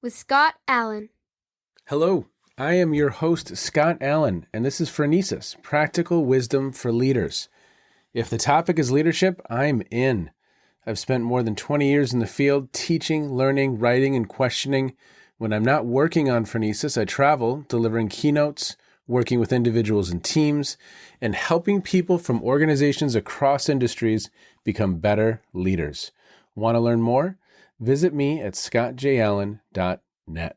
with Scott Allen. Hello, I am your host, Scott Allen, and this is Phronesis, Practical Wisdom for Leaders. If the topic is leadership, I'm in. I've spent more than 20 years in the field teaching, learning, writing, and questioning. When I'm not working on Phronesis, I travel, delivering keynotes, working with individuals and teams, and helping people from organizations across industries become better leaders. Want to learn more? Visit me at scottjallen.net.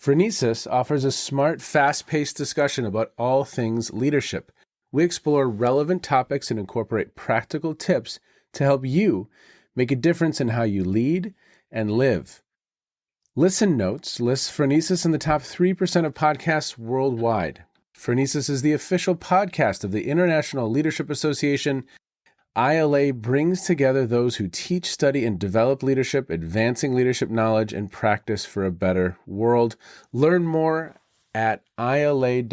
Phronesis offers a smart, fast-paced discussion about all things leadership. We explore relevant topics and incorporate practical tips to help you make a difference in how you lead and live. Listen Notes lists Phronesis in the top 3% of podcasts worldwide. Phronesis is the official podcast of the International Leadership Association. ILA brings together those who teach, study, and develop leadership, advancing leadership knowledge and practice for a better world. Learn more at ila-net.org.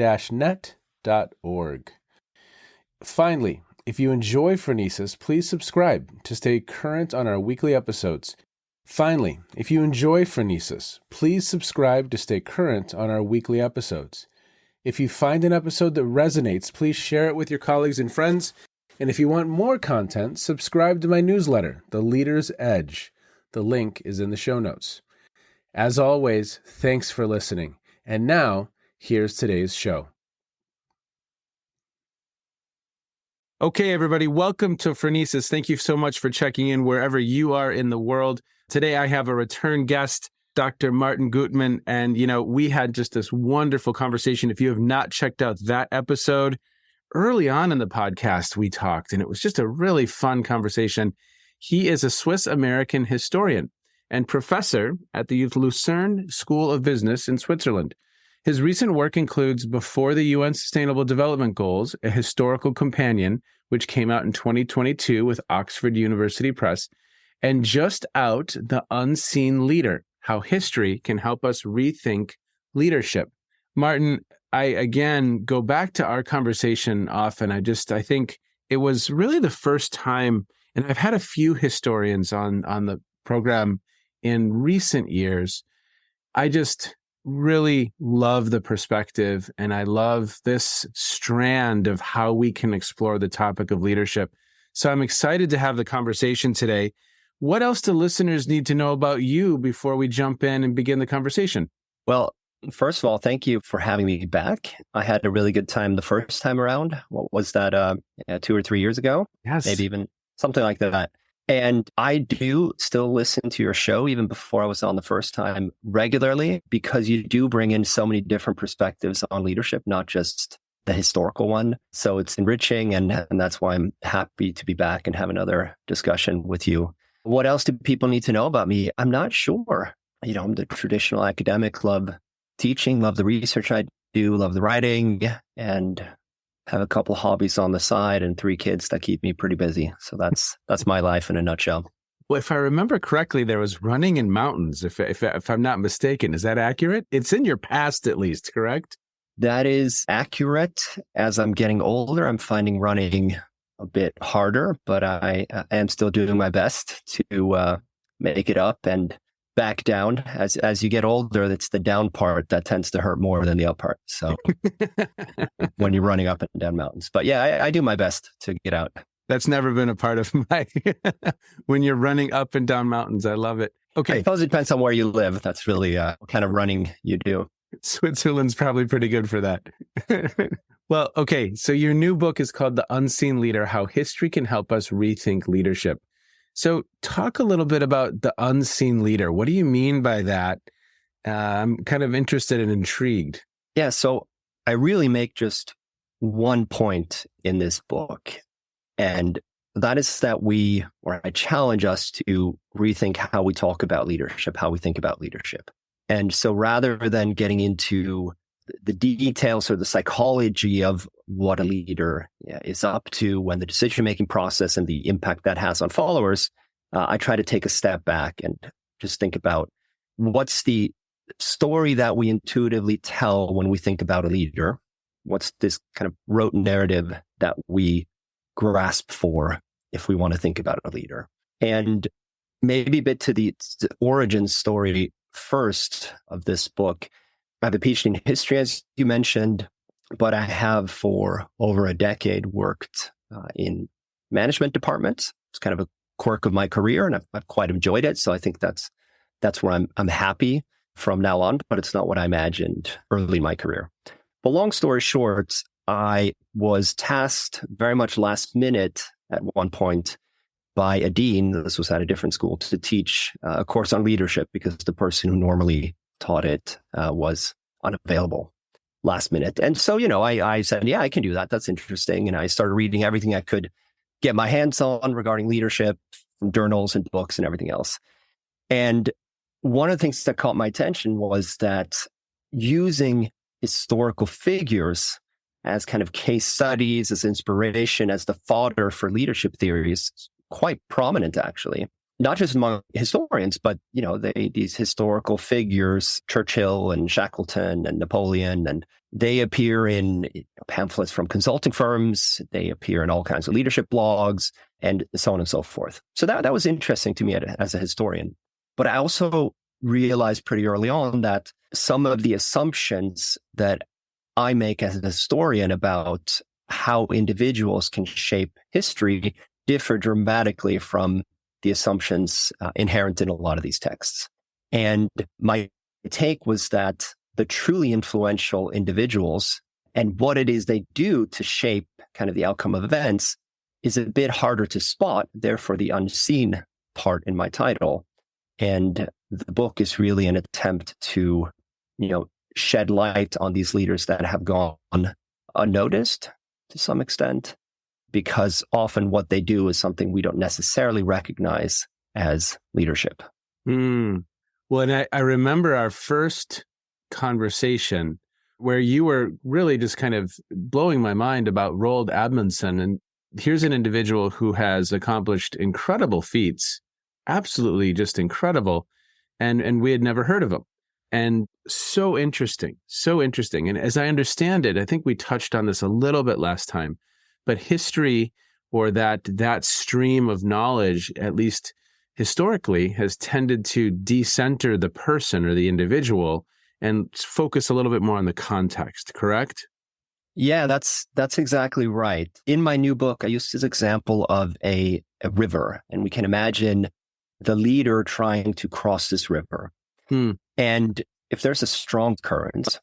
Finally, if you enjoy Phronesis, please subscribe to stay current on our weekly episodes. If you find an episode that resonates, please share it with your colleagues and friends. And if you want more content, subscribe to my newsletter, The Leader's Edge. The link is in the show notes. As always, thanks for listening. And now, here's today's show. Okay, everybody, welcome to Phronesis. Thank you so much for checking in wherever you are in the world. Today, I have a return guest, Dr. Martin Gutmann, and, we had just this wonderful conversation. If you have not checked out that episode, early on in the podcast, we talked, and it was just a really fun conversation. He is a Swiss-American historian and professor at the Lucerne School of Business in Switzerland. His recent work includes Before the UN Sustainable Development Goals, a historical companion, which came out in 2022 with Oxford University Press, and just out, The Unseen Leader, How History Can Help Us Rethink Leadership. Martin, I, again, go back to our conversation often. I think it was really the first time, and I've had a few historians on the program in recent years. I just really love the perspective, and I love this strand of how we can explore the topic of leadership. So I'm excited to have the conversation today. What else do listeners need to know about you before we jump in and begin the conversation? Well, first of all, thank you for having me back. I had a really good time the first time around. What was that, 2 or 3 years ago? Yes. Maybe even something like that. And I do still listen to your show, even before I was on the first time, regularly, because you do bring in so many different perspectives on leadership, not just the historical one. So it's enriching, and that's why I'm happy to be back and have another discussion with you. What else do people need to know about me? I'm not sure. I'm the traditional academic, love teaching, love the research I do, love the writing, and have a couple hobbies on the side and 3 kids that keep me pretty busy. So that's my life in a nutshell. Well, if I remember correctly, there was running in mountains, if I'm not mistaken. Is that accurate? It's in your past, at least, correct? That is accurate. As I'm getting older, I'm finding running a bit harder, but I am still doing my best to make it up and back down. As you get older, it's the down part that tends to hurt more than the up part. So when you're running up and down mountains. But yeah, I do my best to get out. That's never been a part of my, when you're running up and down mountains. I love it. Okay. I suppose it depends on where you live. That's really what kind of running you do. Switzerland's probably pretty good for that. Well, okay. So your new book is called The Unseen Leader, How History Can Help Us Rethink Leadership. So talk a little bit about the unseen leader. What do you mean by that? I'm kind of interested and intrigued. Yeah. So I really make just one point in this book. And that is that I challenge us to rethink how we talk about leadership, how we think about leadership. And so rather than getting into the details or the psychology of what a leader is up to when the decision-making process and the impact that has on followers, I try to take a step back and just think about what's the story that we intuitively tell when we think about a leader. What's this kind of rote narrative that we grasp for if we want to think about a leader? And maybe a bit to the origin story first of this book. I have a PhD in history, as you mentioned, but I have for over a decade worked in management departments. It's kind of a quirk of my career, and I've quite enjoyed it. So I think that's where I'm happy from now on, but it's not what I imagined early in my career. But long story short, I was tasked very much last minute at one point by a dean, this was at a different school, to teach a course on leadership because the person who normally taught it was unavailable last minute. And so, I said, yeah, I can do that. That's interesting. And I started reading everything I could get my hands on regarding leadership from journals and books and everything else. And one of the things that caught my attention was that using historical figures as kind of case studies, as inspiration, as the fodder for leadership theories, quite prominent actually, not just among historians, but these historical figures, Churchill and Shackleton and Napoleon, and they appear in pamphlets from consulting firms. They appear in all kinds of leadership blogs and so on and so forth. So that was interesting to me as a historian. But I also realized pretty early on that some of the assumptions that I make as a historian about how individuals can shape history differ dramatically from the assumptions inherent in a lot of these texts. And my take was that the truly influential individuals and what it is they do to shape kind of the outcome of events is a bit harder to spot, therefore the unseen part in my title. And the book is really an attempt to, shed light on these leaders that have gone unnoticed to some extent, because often what they do is something we don't necessarily recognize as leadership. Well, and I remember our first conversation where you were really just kind of blowing my mind about Roald Amundsen. And here's an individual who has accomplished incredible feats, absolutely just incredible. And we had never heard of him. And so interesting. And as I understand it, I think we touched on this a little bit last time, but history, or that stream of knowledge, at least historically, has tended to decenter the person or the individual and focus a little bit more on the context, correct? Yeah, that's exactly right. In my new book, I used this example of a river, and we can imagine the leader trying to cross this river. And if there's a strong current,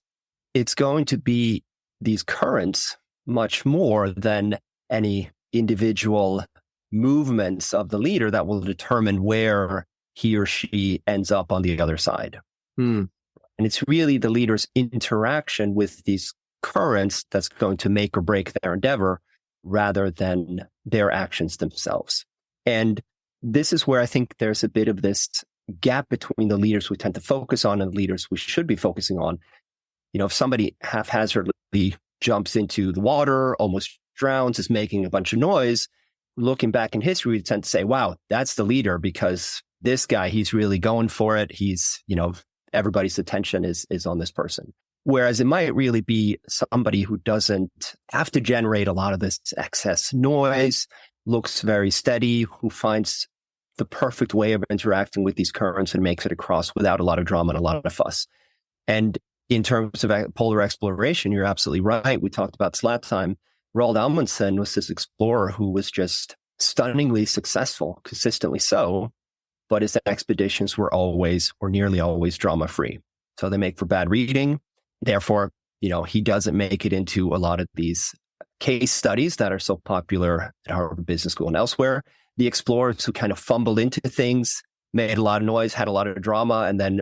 it's going to be these currents much more than any individual movements of the leader that will determine where he or she ends up on the other side. And it's really the leader's interaction with these currents that's going to make or break their endeavor rather than their actions themselves. And this is where I think there's a bit of this gap between the leaders we tend to focus on and the leaders we should be focusing on. If somebody haphazardly jumps into the water, almost drowns, is making a bunch of noise, looking back in history, we tend to say, wow, that's the leader because this guy, he's really going for it. He's, everybody's attention is on this person. Whereas it might really be somebody who doesn't have to generate a lot of this excess noise, looks very steady, who finds the perfect way of interacting with these currents and makes it across without a lot of drama and a lot of fuss. And in terms of polar exploration, you're absolutely right. We talked about this last time. Roald Amundsen was this explorer who was just stunningly successful, consistently so, but his expeditions were always or nearly always drama-free. So they make for bad reading. Therefore, he doesn't make it into a lot of these case studies that are so popular at Harvard Business School and elsewhere. The explorers who kind of fumbled into things, made a lot of noise, had a lot of drama, and then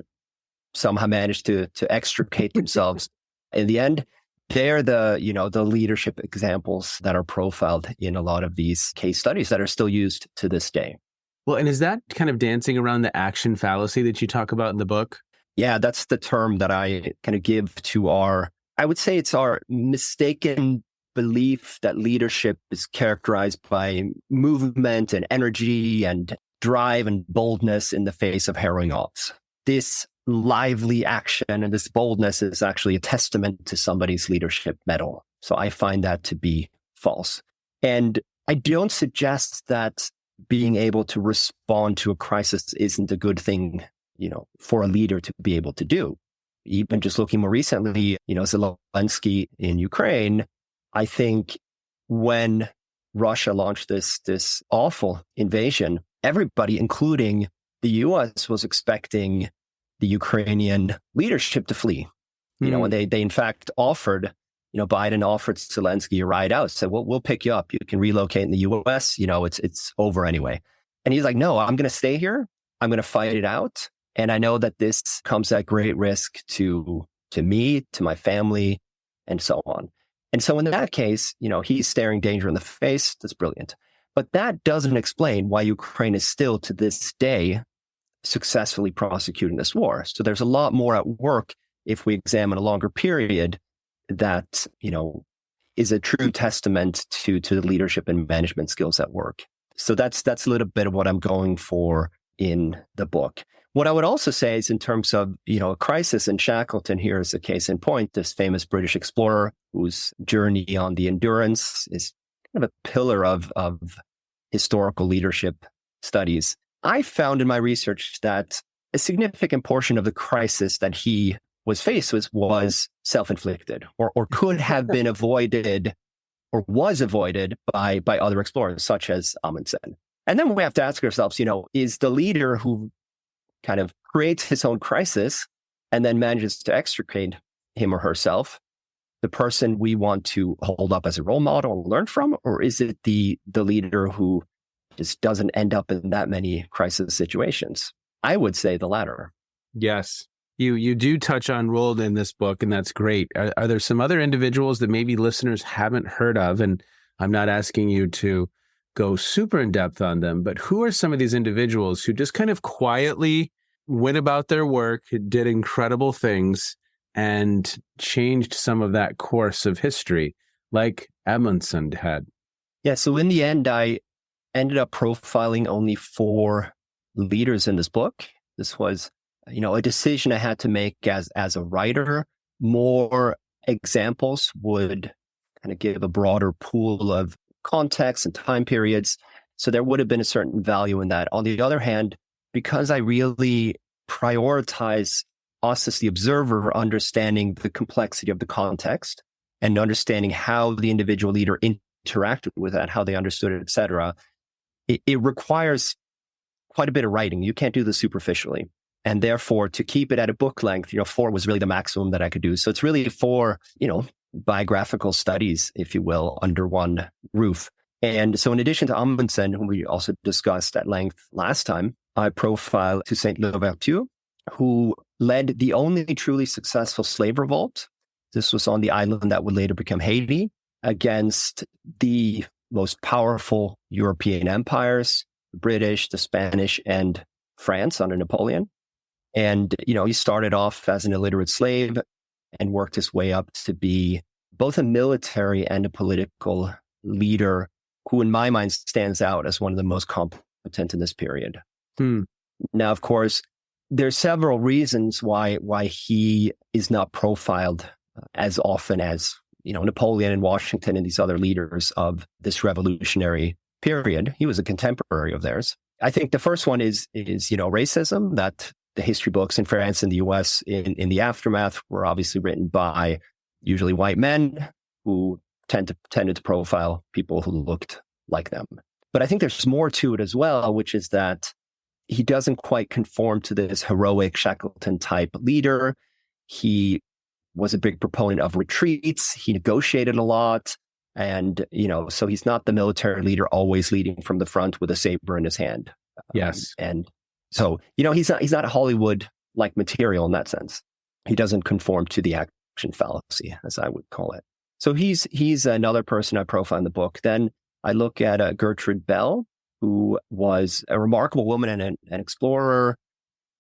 somehow managed to extricate themselves. In the end, they're the leadership examples that are profiled in a lot of these case studies that are still used to this day. Well, and is that kind of dancing around the action fallacy that you talk about in the book? Yeah, that's the term that I kind of give to I would say it's our mistaken belief that leadership is characterized by movement and energy and drive and boldness in the face of harrowing odds. This lively action and this boldness is actually a testament to somebody's leadership mettle. So I find that to be false. And I don't suggest that being able to respond to a crisis isn't a good thing for a leader to be able to do. Even just looking more recently, Zelensky in Ukraine, I think when Russia launched this awful invasion, everybody, including the US, was expecting the Ukrainian leadership to flee. And they in fact offered, Biden offered Zelensky a ride out, said, we'll pick you up. You can relocate in the US. It's over anyway. And he's like, no, I'm going to stay here. I'm going to fight it out. And I know that this comes at great risk to me, to my family, and so on. And so in that case, he's staring danger in the face. That's brilliant. But that doesn't explain why Ukraine is still to this day successfully prosecuting this war. So there's a lot more at work if we examine a longer period that, is a true testament to the leadership and management skills at work. So that's a little bit of what I'm going for in the book. What I would also say is in terms of, a crisis, and Shackleton here is a case in point, this famous British explorer whose journey on the Endurance is kind of a pillar of historical leadership studies. I found in my research that a significant portion of the crisis that he was faced with was self-inflicted or could have been avoided or was avoided by other explorers, such as Amundsen. And then we have to ask ourselves, is the leader who kind of creates his own crisis and then manages to extricate him or herself the person we want to hold up as a role model and learn from? Or is it the leader who just doesn't end up in that many crisis situations? I would say the latter. Yes. You do touch on role in this book, and that's great. Are there some other individuals that maybe listeners haven't heard of? And I'm not asking you to go super in depth on them, but who are some of these individuals who just kind of quietly went about their work, did incredible things, and changed some of that course of history, like Amundsen had? Yeah, so in the end, I ended up profiling only 4 leaders in this book. This was, a decision I had to make as a writer. More examples would kind of give a broader pool of context and time periods. So there would have been a certain value in that. On the other hand, because I really prioritize us as the observer understanding the complexity of the context and understanding how the individual leader interacted with that, how they understood it, etc., it requires quite a bit of writing. You can't do this superficially. And therefore, to keep it at a book length, 4 was really the maximum that I could do. So it's really 4, biographical studies, if you will, under one roof. And so in addition to Amundsen, whom we also discussed at length last time, I profile Toussaint Louverture, who led the only truly successful slave revolt. This was on the island that would later become Haiti, against the most powerful European empires, the British, the Spanish, and France under Napoleon. And, he started off as an illiterate slave and worked his way up to be both a military and a political leader who, in my mind, stands out as one of the most competent in this period. Now, of course, there's several reasons why he is not profiled as often as, Napoleon and Washington and these other leaders of this revolutionary period. He was a contemporary of theirs. I think the first one is racism, that the history books in France and the US in the aftermath were obviously written by usually white men who tended to profile people who looked like them. But I think there's more to it as well, which is that he doesn't quite conform to this heroic Shackleton type leader. He was a big proponent of retreats. He negotiated a lot. And, so he's not the military leader always leading from the front with a saber in his hand. Yes. And so, he's not Hollywood-like material in that sense. He doesn't conform to the action fallacy, as I would call it. So he's another person I profile in the book. Then I look at Gertrude Bell, who was a remarkable woman and an explorer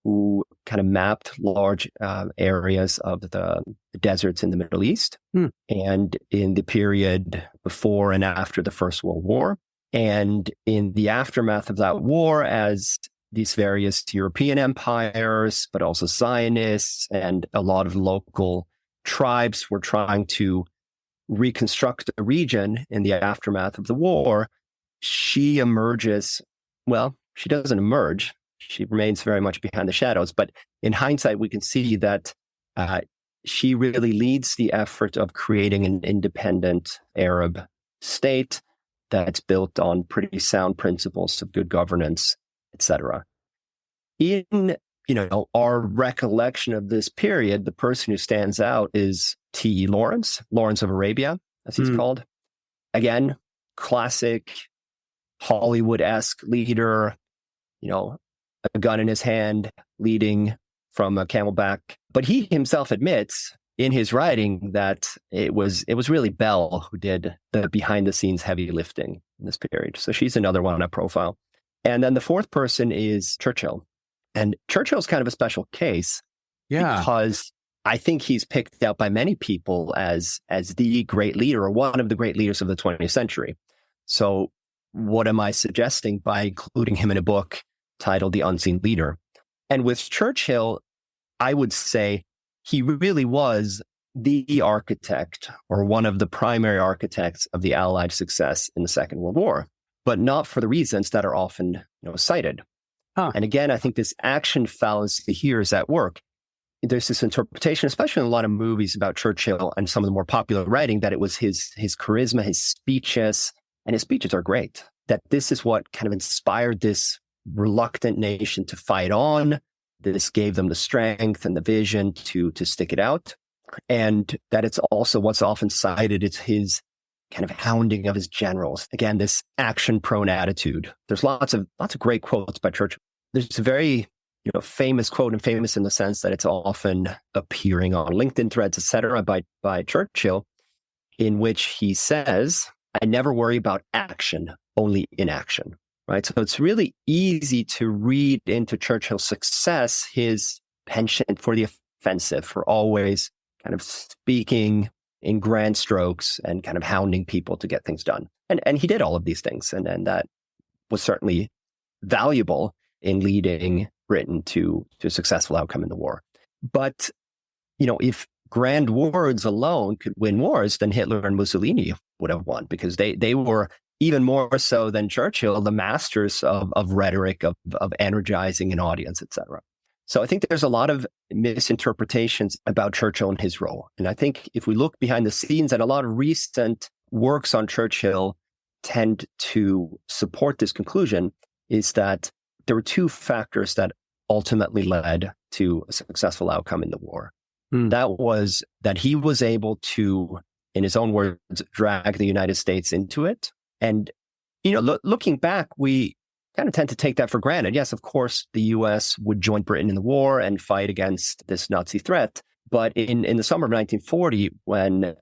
who kind of mapped large areas of the deserts in the Middle East and in the period before and after the First World War. And in the aftermath of that war, as these various European empires, but also Zionists and a lot of local tribes were trying to reconstruct the region in the aftermath of the war, she emerges. Well, she doesn't emerge. she remains very much behind the shadows. But in hindsight, we can see that she really leads the effort of creating an independent Arab state that's built on pretty sound principles of good governance, etc. In our recollection of this period, the person who stands out is T.E. Lawrence of Arabia, as he's called. Again, classic Hollywood-esque leader, a gun in his hand, leading from a camelback. But he himself admits in his writing that it was really Bell who did the behind-the-scenes heavy lifting in this period. So she's another one on profile. And then the fourth person is Churchill. And Churchill's kind of a special case because I think he's picked out by many people as the great leader or one of the great leaders of the 20th century. So what am I suggesting by including him in a book titled The Unseen Leader? And with Churchill, I would say he really was the architect or one of the primary architects of the Allied success in the Second World War, but not for the reasons that are often cited. And again, I think this action fallacy here is at work. There's this interpretation, especially in a lot of movies about Churchill and some of the more popular writing, that it was his charisma, his speeches, and his speeches are great, that this is what kind of inspired this reluctant nation to fight on. This gave them the strength and the vision to stick it out. And that it's also what's often cited, it's his kind of hounding of his generals. Again, this action-prone attitude. There's lots of great quotes by Churchill. There's a very famous quote, and famous in the sense that it's often appearing on LinkedIn threads, etc., by Churchill, in which he says, "I never worry about action, only inaction." Right? So it's really easy to read into Churchill's success his penchant for the offensive, for always kind of speaking in grand strokes and kind of hounding people to get things done. And he did all of these things. And that was certainly valuable in leading Britain to a successful outcome in the war. But, if grand words alone could win wars, then Hitler and Mussolini would have won, because they were, even more so than Churchill, the masters of rhetoric, of energizing an audience, etc. So I think there's a lot of misinterpretations about Churchill and his role. And I think if we look behind the scenes, and a lot of recent works on Churchill tend to support this conclusion, is that there were two factors that ultimately led to a successful outcome in the war. That was that he was able to, in his own words, drag the United States into it. And, looking back, we kind of tend to take that for granted. Yes, of course, the U.S. would join Britain in the war and fight against this Nazi threat. But in the summer of 1940, when,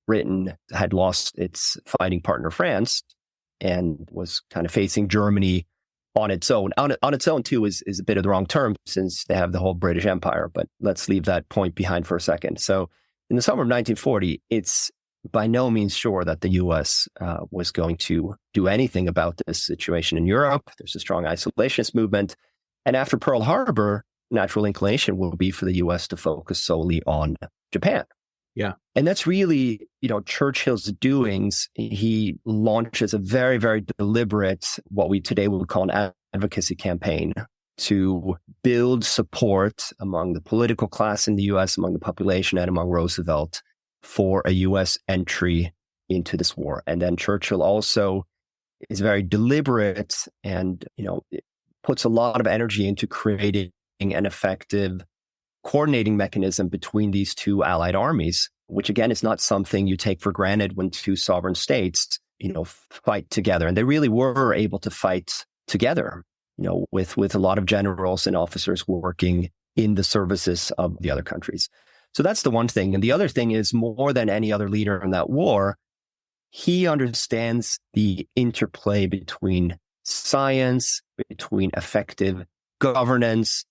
Britain had lost its fighting partner, France, and was kind of facing Germany on its own. On its own, too, is a bit of the wrong term, since they have the whole British Empire. But let's leave that point behind for a second. So in the summer of 1940, it's by no means sure that the U.S. Was going to do anything about this situation in Europe. There's a strong isolationist movement. And after Pearl Harbor, natural inclination will be for the U.S. to focus solely on Japan. Yeah. And that's really, Churchill's doings. He launches a very, very deliberate, what we today would call an advocacy campaign, to build support among the political class in the U.S., among the population, and among Roosevelt for a U.S. entry into this war. And then Churchill also is very deliberate and, puts a lot of energy into creating an effective coordinating mechanism between these two allied armies, which again is not something you take for granted when two sovereign states, fight together. And they really were able to fight together, with a lot of generals and officers working in the services of the other countries. So that's the one thing. And the other thing is, more than any other leader in that war, he understands the interplay between science, between effective governance,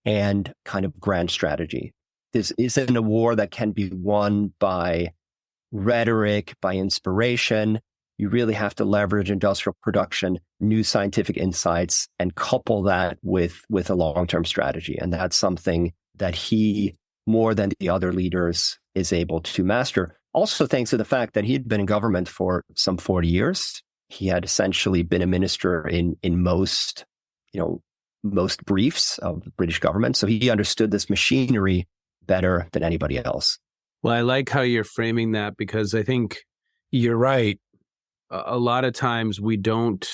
and kind of grand strategy. This isn't a war that can be won by rhetoric, by inspiration. You really have to leverage industrial production, new scientific insights, and couple that with a long-term strategy. And that's something that he, more than the other leaders, is able to master. Also, thanks to the fact that he had been in government for some 40 years. He had essentially been a minister in most most briefs of the British government. So he understood this machinery better than anybody else. Well, I like how you're framing that, because I think you're right. A lot of times we don't,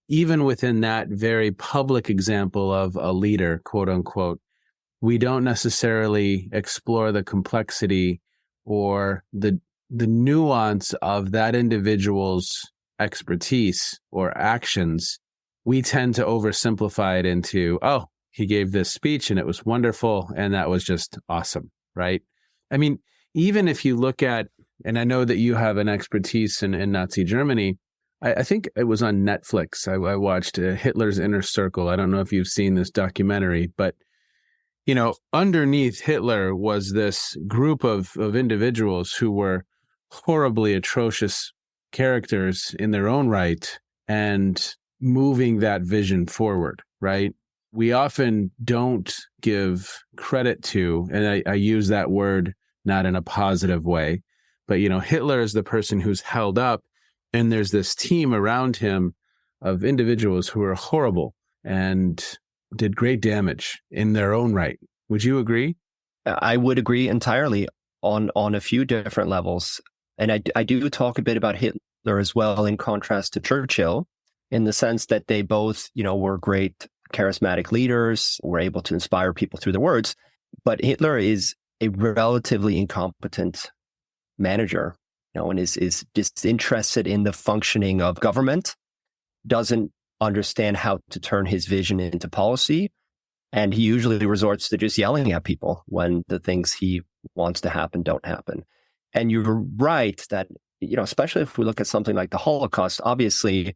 even within that very public example of a leader, quote unquote, we don't necessarily explore the complexity or the nuance of that individual's expertise or actions. We tend to oversimplify it into, oh, he gave this speech and it was wonderful and that was just awesome, right? I mean, even if you look at, and I know that you have an expertise in Nazi Germany, I think it was on Netflix. I watched Hitler's Inner Circle. I don't know if you've seen this documentary, but underneath Hitler was this group of individuals who were horribly atrocious characters in their own right and moving that vision forward, right? We often don't give credit to, and I use that word not in a positive way, but, Hitler is the person who's held up, and there's this team around him of individuals who are horrible and did great damage in their own right. Would you agree? I would agree entirely on a few different levels. And I do talk a bit about Hitler as well, in contrast to Churchill, in the sense that they both, were great charismatic leaders, were able to inspire people through their words. But Hitler is a relatively incompetent manager, and is disinterested in the functioning of government, doesn't understand how to turn his vision into policy. And he usually resorts to just yelling at people when the things he wants to happen don't happen. And you're right that, especially if we look at something like the Holocaust, obviously,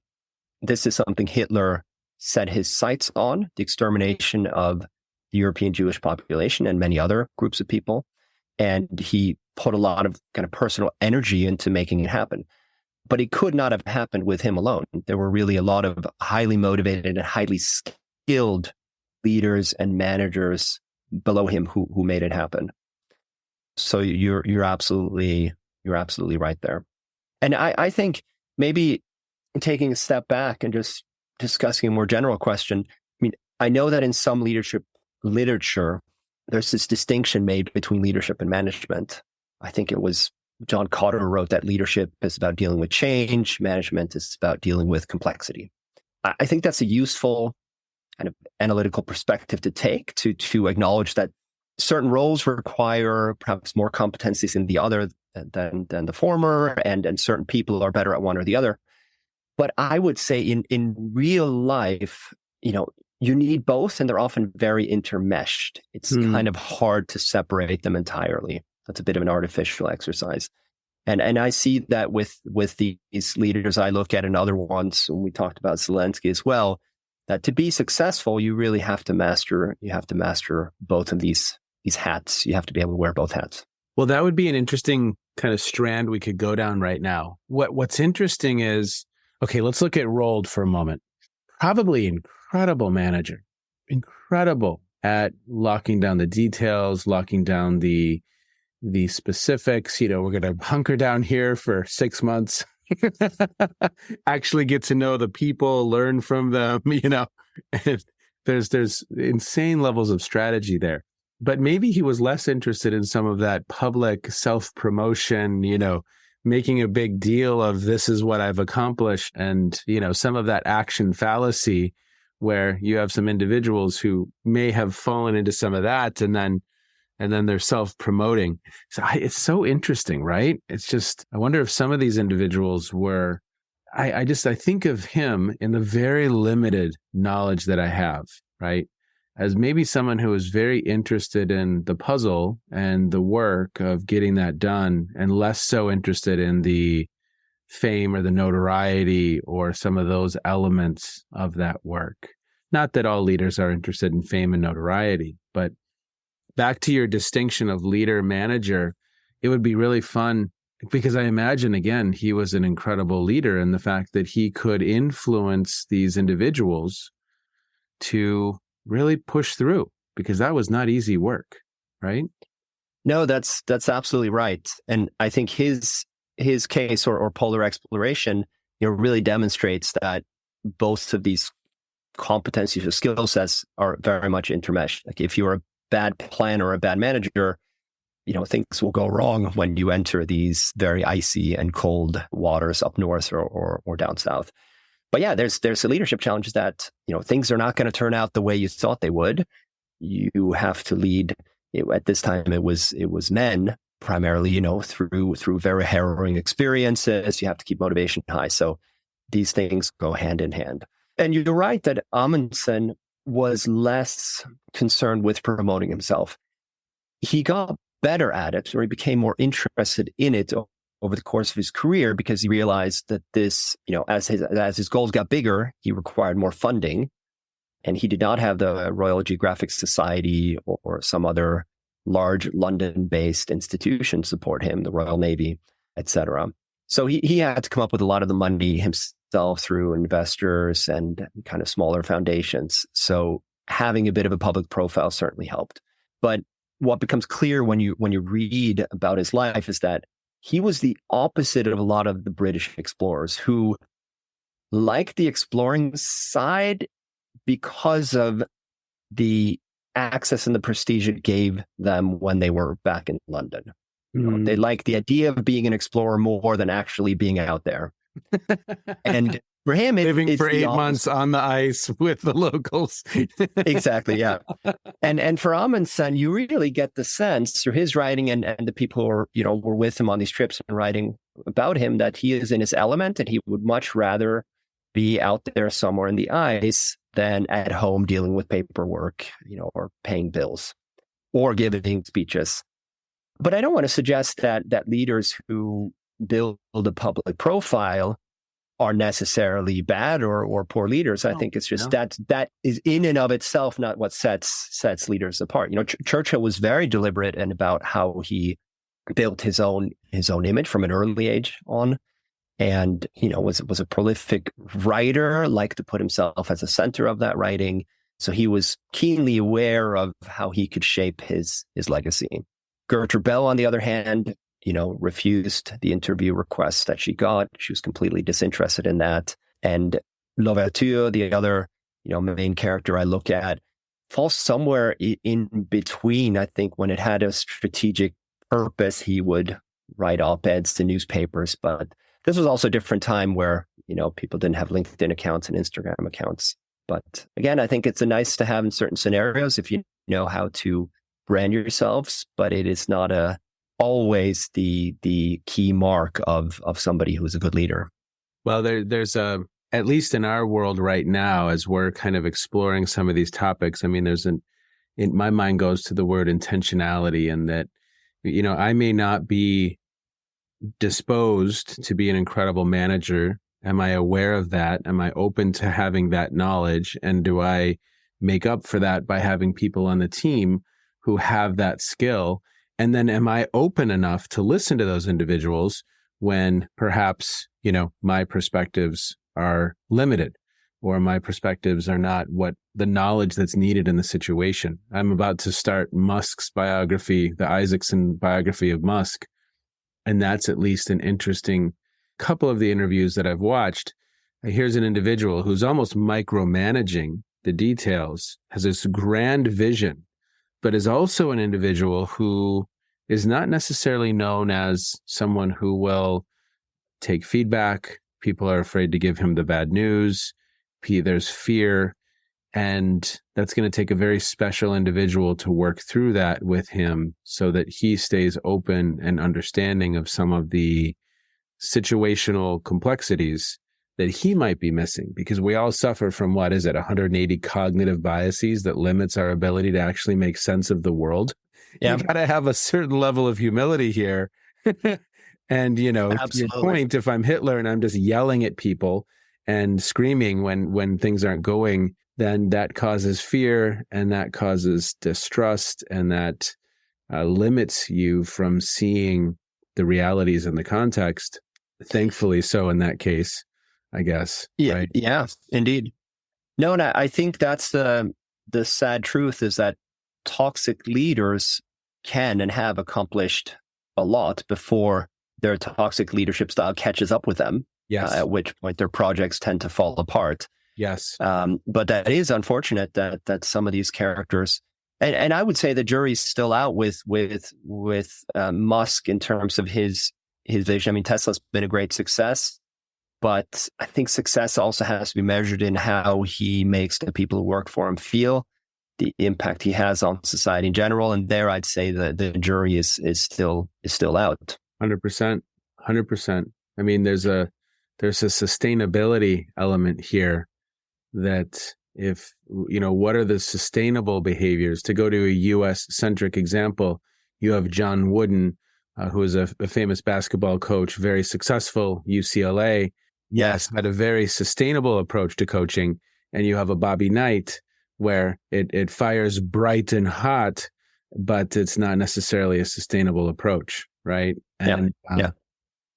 this is something Hitler set his sights on, the extermination of the European Jewish population and many other groups of people. And he put a lot of kind of personal energy into making it happen. But it could not have happened with him alone. There were really a lot of highly motivated and highly skilled leaders and managers below him who made it happen. So you're absolutely right there. And I think maybe taking a step back and just discussing a more general question. I mean, I know that in some leadership literature, there's this distinction made between leadership and management. I think it was John Cotter wrote that leadership is about dealing with change, management is about dealing with complexity. I think that's a useful kind of analytical perspective to take to acknowledge that certain roles require perhaps more competencies in the other than the former, and certain people are better at one or the other. But I would say in real life, you need both, and they're often very intermeshed. It's kind of hard to separate them entirely. That's a bit of an artificial exercise. And I see that with these leaders I look at and other ones, when we talked about Zelensky as well, that to be successful, you really have to master both of these hats. You have to be able to wear both hats. Well, that would be an interesting kind of strand we could go down right now. What's interesting is, okay, let's look at Roald for a moment. Probably incredible manager, incredible at locking down the details, locking down the specifics. We're going to hunker down here for 6 months, actually get to know the people, learn from them, and there's insane levels of strategy there. But maybe he was less interested in some of that public self-promotion, making a big deal of this is what I've accomplished. And, some of that action fallacy where you have some individuals who may have fallen into some of that and then they're self-promoting. So it's so interesting, right? It's just, I wonder if some of these individuals were, I think of him in the very limited knowledge that I have, right? As maybe someone who is very interested in the puzzle and the work of getting that done, and less so interested in the fame or the notoriety or some of those elements of that work. Not that all leaders are interested in fame and notoriety, but back to your distinction of leader manager, it would be really fun because I imagine, again, he was an incredible leader in the fact that he could influence these individuals to really push through, because that was not easy work, right? No, that's absolutely right. And I think his case or polar exploration, really demonstrates that both of these competencies or skill sets are very much intermeshed. Like if you're a bad planner or a bad manager, things will go wrong when you enter these very icy and cold waters up north or down south. But yeah, there's the leadership challenges that, things are not going to turn out the way you thought they would. You have to lead. At this time, it was men primarily, through very harrowing experiences. You have to keep motivation high. So these things go hand in hand. And you're right that Amundsen was less concerned with promoting himself. He got better at it, or he became more interested in it over the course of his career, because he realized that this, as his goals got bigger, he required more funding. And he did not have the Royal Geographic Society or some other large London-based institution support him, the Royal Navy, etc. So he had to come up with a lot of the money himself through investors and kind of smaller foundations. So having a bit of a public profile certainly helped. But what becomes clear when you read about his life is that he was the opposite of a lot of the British explorers who liked the exploring side because of the access and the prestige it gave them when they were back in London. They liked the idea of being an explorer more than actually being out there. And for him, living for 8 months on the ice with the locals. Exactly, yeah. And for Amundsen, you really get the sense through his writing and the people who were with him on these trips and writing about him that he is in his element, and he would much rather be out there somewhere in the ice than at home dealing with paperwork, or paying bills or giving speeches. But I don't want to suggest that leaders who build a public profile are necessarily bad or poor leaders. I think it's just that is in and of itself not what sets leaders apart. Churchill was very deliberate and about how he built his own image from an early age on. And, was a prolific writer, liked to put himself as the center of that writing. So he was keenly aware of how he could shape his legacy. Gertrude Bell, on the other hand, refused the interview request that she got. She was completely disinterested in that. And Louverture, the other, main character I look at, falls somewhere in between. I think when it had a strategic purpose, he would write op-eds to newspapers, but this was also a different time where, people didn't have LinkedIn accounts and Instagram accounts. But again, I think it's a nice to have in certain scenarios if you know how to brand yourselves, but it is not always the key mark of somebody who is a good leader. Well, there's at least in our world right now, as we're kind of exploring some of these topics, I mean, my mind goes to the word intentionality, and that, I may not be disposed to be an incredible manager. Am I aware of that? Am I open to having that knowledge? And do I make up for that by having people on the team who have that skill? And then am I open enough to listen to those individuals when perhaps, my perspectives are limited, or my perspectives are not what the knowledge that's needed in the situation? I'm about to start Musk's biography, the Isaacson biography of Musk. And that's at least an interesting couple of the interviews that I've watched. Here's an individual who's almost micromanaging the details, has this grand vision, but is also an individual who is not necessarily known as someone who will take feedback. People are afraid to give him the bad news. There's fear. And that's going to take a very special individual to work through that with him so that he stays open and understanding of some of the situational complexities that he might be missing. Because we all suffer from, 180 cognitive biases that limits our ability to actually make sense of the world. Yeah. You got to have a certain level of humility here. And, to your point, if I'm Hitler and I'm just yelling at people and screaming when things aren't going, then that causes fear, and that causes distrust, and that limits you from seeing the realities in the context. Thankfully so in that case, I guess. Yeah, right? Yeah, indeed. No, and I think that's the sad truth, is that toxic leaders can and have accomplished a lot before their toxic leadership style catches up with them. Yes. At which point their projects tend to fall apart. Yes. But that is unfortunate that some of these characters, and I would say the jury's still out with Musk in terms of his vision. I mean, Tesla's been a great success, but I think success also has to be measured in how he makes the people who work for him feel, the impact he has on society in general. And there, I'd say that the jury is still out. 100%. 100%. I mean, there's a sustainability element here that if, what are the sustainable behaviors? To go to a U.S. centric example, you have John Wooden, who is a famous basketball coach, very successful, UCLA. Yes, had a very sustainable approach to coaching. And you have a Bobby Knight where it fires bright and hot, but it's not necessarily a sustainable approach, right? And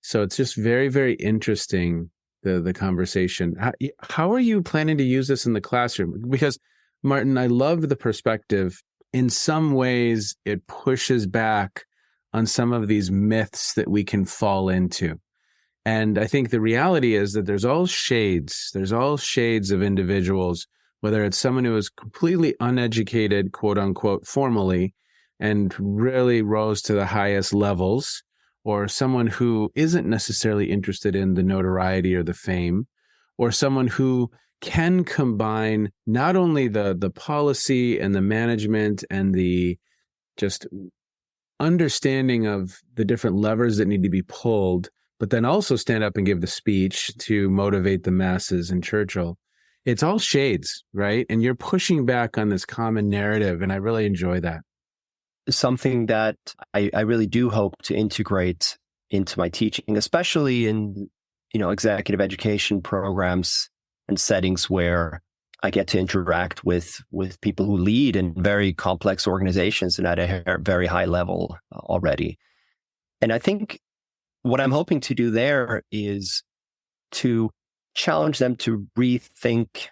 so it's just very, very interesting, the conversation. How are you planning to use this in the classroom? Because, Martin, I love the perspective. In some ways, it pushes back on some of these myths that we can fall into. And I think the reality is that there's all shades of individuals, whether it's someone who is completely uneducated, quote unquote, formally, and really rose to the highest levels, or someone who isn't necessarily interested in the notoriety or the fame, or someone who can combine not only the policy and the management and the just understanding of the different levers that need to be pulled, but then also stand up and give the speech to motivate the masses in Churchill. It's all shades, right? And you're pushing back on this common narrative, and I really enjoy that. Something that I really do hope to integrate into my teaching, especially in, executive education programs and settings where I get to interact with people who lead in very complex organizations and at a very high level already. And I think what I'm hoping to do there is to challenge them to rethink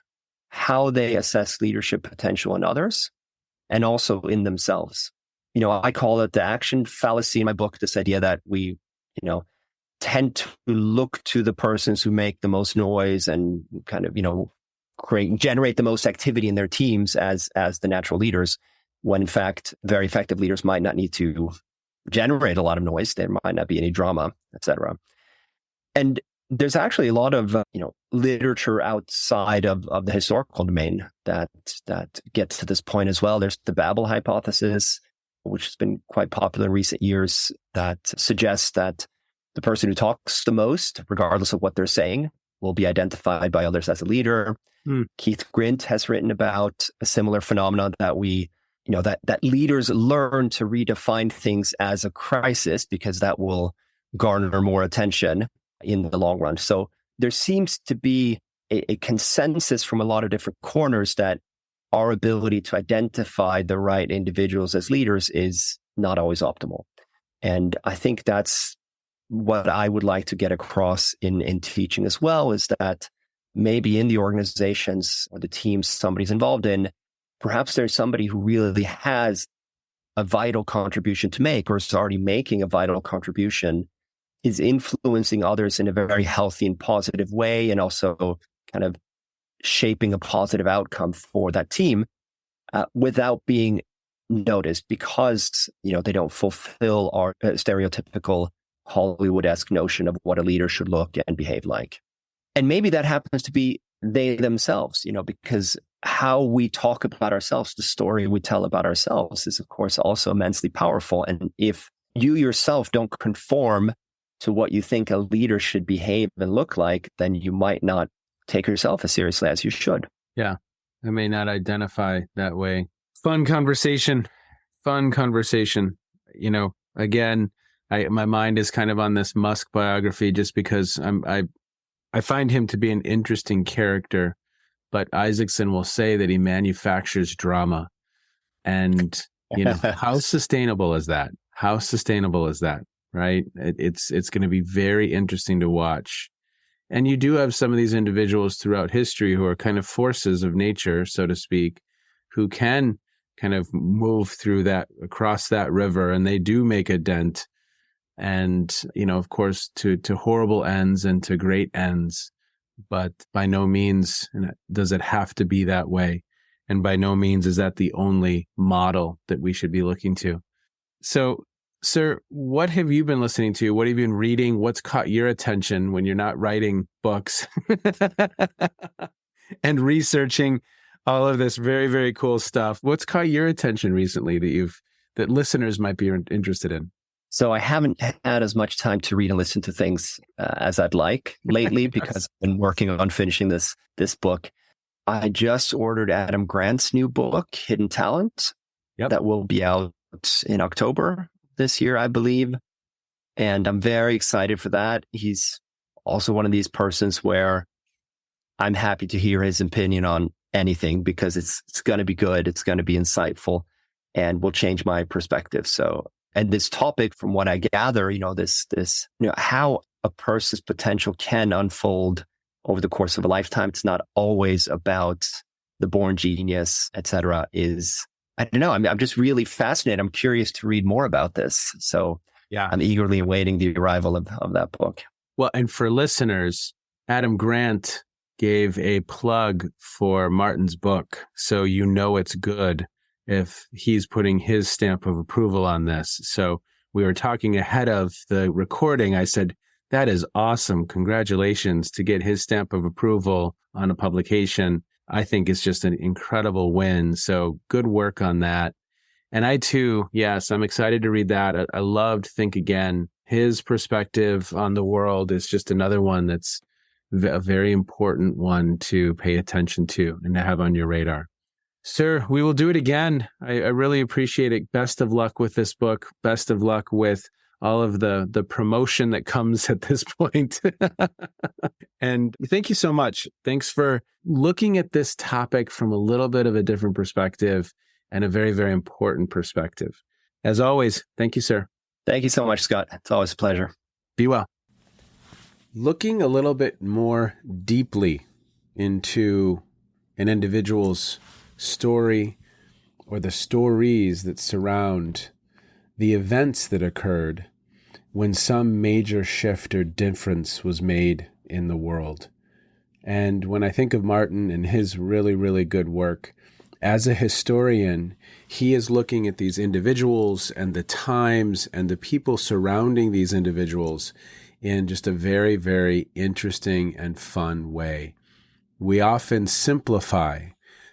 how they assess leadership potential in others and also in themselves. I call it the action fallacy in my book, this idea that we, tend to look to the persons who make the most noise and kind of, generate the most activity in their teams as the natural leaders, when in fact, very effective leaders might not need to generate a lot of noise. There might not be any drama, etc. And there's actually a lot of, literature outside of the historical domain that gets to this point as well. There's the Babel hypothesis, which has been quite popular in recent years, that suggests that the person who talks the most, regardless of what they're saying, will be identified by others as a leader. Keith Grint has written about a similar phenomenon that that leaders learn to redefine things as a crisis because that will garner more attention in the long run. So there seems to be a consensus from a lot of different corners that our ability to identify the right individuals as leaders is not always optimal. And I think that's what I would like to get across in teaching as well, is that maybe in the organizations or the teams somebody's involved in, perhaps there's somebody who really has a vital contribution to make or is already making a vital contribution, is influencing others in a very healthy and positive way, and also kind of shaping a positive outcome for that team without being noticed because, they don't fulfill our stereotypical Hollywood-esque notion of what a leader should look and behave like. And maybe that happens to be they themselves, because how we talk about ourselves, the story we tell about ourselves is, of course, also immensely powerful. And if you yourself don't conform to what you think a leader should behave and look like, then you might not take yourself as seriously as you should. Yeah, I may not identify that way. Fun conversation. Again, my mind is kind of on this Musk biography just because I find him to be an interesting character, but Isaacson will say that he manufactures drama. And, how sustainable is that? Right? It's going to be very interesting to watch. And you do have some of these individuals throughout history who are kind of forces of nature, so to speak, who can kind of move through that, across that river, and they do make a dent. And, of course, to horrible ends and to great ends. but by no means does it have to be that way. And by no means is that the only model that we should be looking to. So, sir, what have you been listening to? What have you been reading? What's caught your attention when you're not writing books and researching all of this very, very cool stuff? What's caught your attention recently that listeners might be interested in? So I haven't had as much time to read and listen to things as I'd like lately because I've been working on finishing this book. I just ordered Adam Grant's new book, Hidden Talent, that will be out in October this year, I believe. And I'm very excited for that. He's also one of these persons where I'm happy to hear his opinion on anything because it's going to be good, it's going to be insightful, and will change my perspective. So, and this topic, from what I gather, this how a person's potential can unfold over the course of a lifetime. It's not always about the born genius, etc. I don't know. I'm just really fascinated. I'm curious to read more about this. So yeah, I'm eagerly awaiting the arrival of that book. Well, and for listeners, Adam Grant gave a plug for Martin's book. So it's good if he's putting his stamp of approval on this. So we were talking ahead of the recording. I said, that is awesome. Congratulations to get his stamp of approval on a publication. I think it's just an incredible win. So good work on that. And I too, yes, I'm excited to read that. I loved Think Again. His perspective on the world is just another one that's a very important one to pay attention to and to have on your radar. Sir, we will do it again. I really appreciate it. Best of luck with this book. Best of luck with all of the promotion that comes at this point. And thank you so much. Thanks for looking at this topic from a little bit of a different perspective and a very, very important perspective. As always, thank you, sir. Thank you so much, Scott. It's always a pleasure. Be well. Looking a little bit more deeply into an individual's story or the stories that surround the events that occurred when some major shift or difference was made in the world. And when I think of Martin and his really, really good work, as a historian, he is looking at these individuals and the times and the people surrounding these individuals in just a very, very interesting and fun way. We often simplify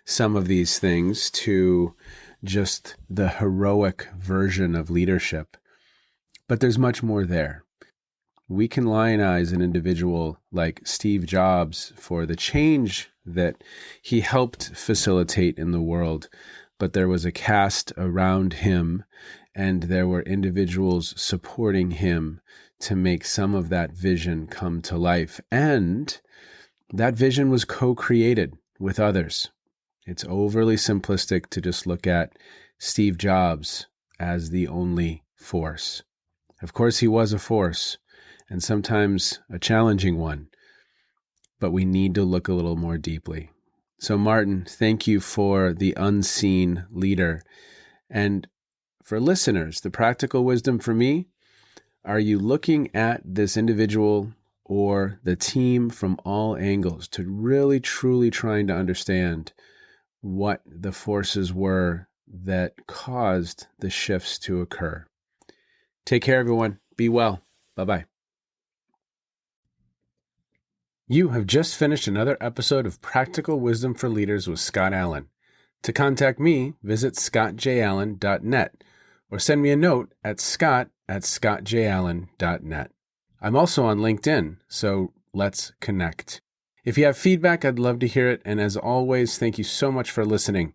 some of these things to just the heroic version of leadership. But there's much more there. We can lionize an individual like Steve Jobs for the change that he helped facilitate in the world, but there was a cast around him and there were individuals supporting him to make some of that vision come to life. And that vision was co-created with others. It's overly simplistic to just look at Steve Jobs as the only force. Of course, he was a force, and sometimes a challenging one, but we need to look a little more deeply. So Martin, thank you for the unseen leader. And for listeners, the practical wisdom for me, are you looking at this individual or the team from all angles to really truly trying to understand what the forces were that caused the shifts to occur? Take care, everyone. Be well. Bye-bye. You have just finished another episode of Practical Wisdom for Leaders with Scott Allen. To contact me, visit scottjallen.net or send me a note at scott@scottjallen.net. I'm also on LinkedIn, so let's connect. If you have feedback, I'd love to hear it. And as always, thank you so much for listening.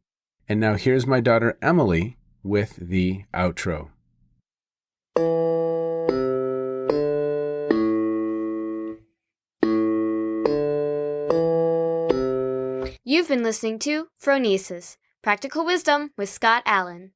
And now here's my daughter, Emily, with the outro. You've been listening to Phronesis, Practical Wisdom with Scott Allen.